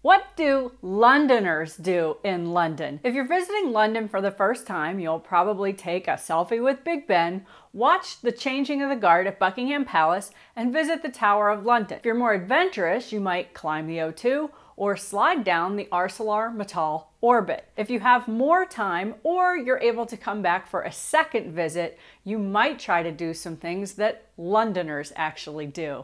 What do Londoners do in London? If you're visiting London for the first time, you'll probably take a selfie with Big Ben, watch the changing of the guard at Buckingham Palace, and visit the Tower of London. If you're more adventurous, you might climb the O2 or slide down the ArcelorMittal orbit. If you have more time or you're able to come back for a second visit, you might try to do some things that Londoners actually do.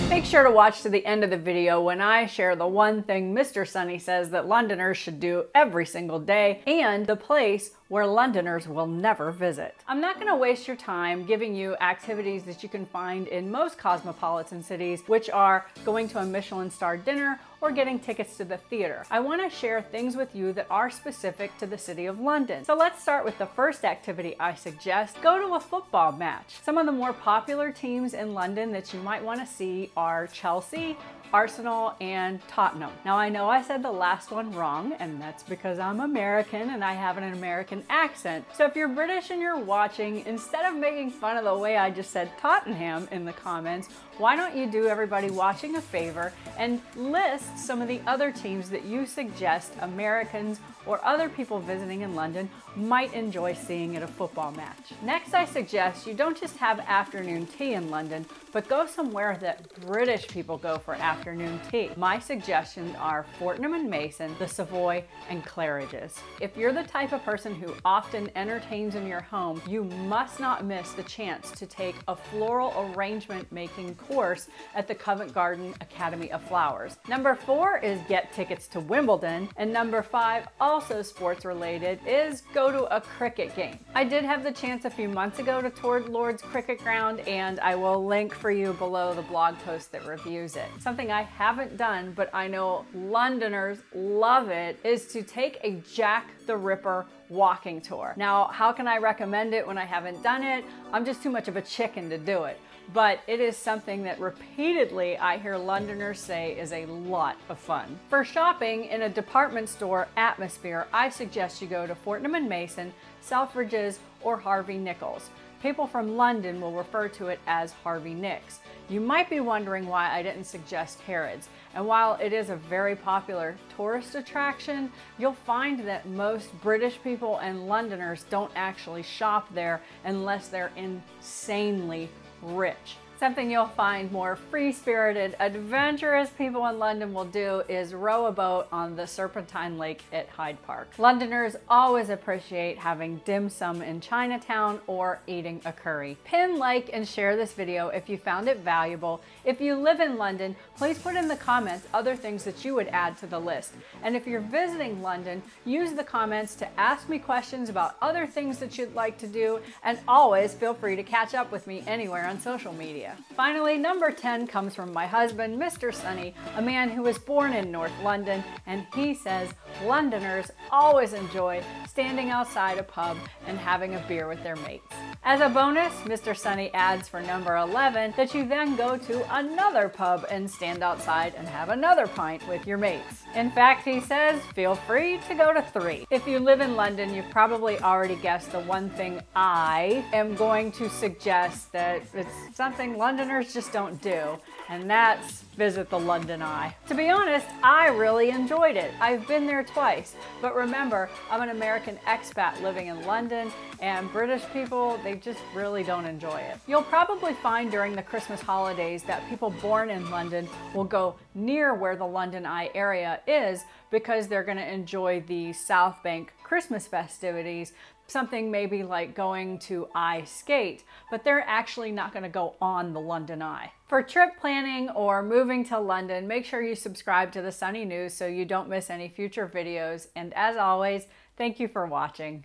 Make sure to watch to the end of the video when I share the one thing Mr. Sunny says that Londoners should do every single day and the place where Londoners will never visit. I'm not going to waste your time giving you activities that you can find in most cosmopolitan cities, which are going to a Michelin-starred dinner or getting tickets to the theater. I want to share things with you that are specific to the City of London. So let's start with the first activity I suggest. Go to a football match. Some of the more popular teams in London that you might want to see are Chelsea, Arsenal, and Tottenham. Now I know I said the last one wrong, and that's because I'm American and I have an American accent. So if you're British and you're watching, instead of making fun of the way I just said Tottenham in the comments, why don't you do everybody watching a favor and list some of the other teams that you suggest Americans or other people visiting in London might enjoy seeing at a football match. Next, I suggest you don't just have afternoon tea in London, but go somewhere that British people go for afternoon tea. My suggestions are Fortnum and Mason, the Savoy, and Claridge's. If you're the type of person who often entertains in your home, you must not miss the chance to take a floral arrangement making course at the Covent Garden Academy of Flowers. Number 4 is get tickets to Wimbledon, and number 5, also sports related, is go to a cricket game. I did have the chance a few months ago to tour Lord's Cricket Ground, and I will link for you below the blog post that reviews it. Something I haven't done, but I know Londoners love it, is to take a Jack the Ripper walking tour. Now, how can I recommend it when I haven't done it? I'm just too much of a chicken to do it. But it is something that repeatedly I hear Londoners say is a lot of fun. For shopping in a department store atmosphere, I suggest you go to Fortnum and Mason, Selfridges, or Harvey Nichols. People from London will refer to it as Harvey Nicks. You might be wondering why I didn't suggest Harrods. And while it is a very popular tourist attraction, you'll find that most British people and Londoners don't actually shop there unless they're insanely rich. Something you'll find more free-spirited, adventurous people in London will do is row a boat on the Serpentine Lake at Hyde Park. Londoners always appreciate having dim sum in Chinatown or eating a curry. Pin, like, and share this video if you found it valuable. If you live in London, please put in the comments other things that you would add to the list. And if you're visiting London, use the comments to ask me questions about other things that you'd like to do, and always feel free to catch up with me anywhere on social media. Finally, number 10 comes from my husband, Mr. Sunny, a man who was born in North London, and he says Londoners always enjoy standing outside a pub and having a beer with their mates. As a bonus, Mr. Sunny adds for number 11 that you then go to another pub and stand outside and have another pint with your mates. In fact, he says, feel free to go to 3. If you live in London, you've probably already guessed the one thing I am going to suggest that it's something Londoners just don't do, and that's visit the London Eye. To be honest, I really enjoyed it. I've been there twice, but remember, I'm an American expat living in London, and British people, they just really don't enjoy it. You'll probably find during the Christmas holidays that people born in London will go near where the London Eye area is because they're going to enjoy the South Bank Christmas festivities, something maybe like going to Eye Skate, but they're actually not going to go on the London Eye. For trip planning or moving to London, make sure you subscribe to the Sunny News so you don't miss any future videos. And as always, thank you for watching.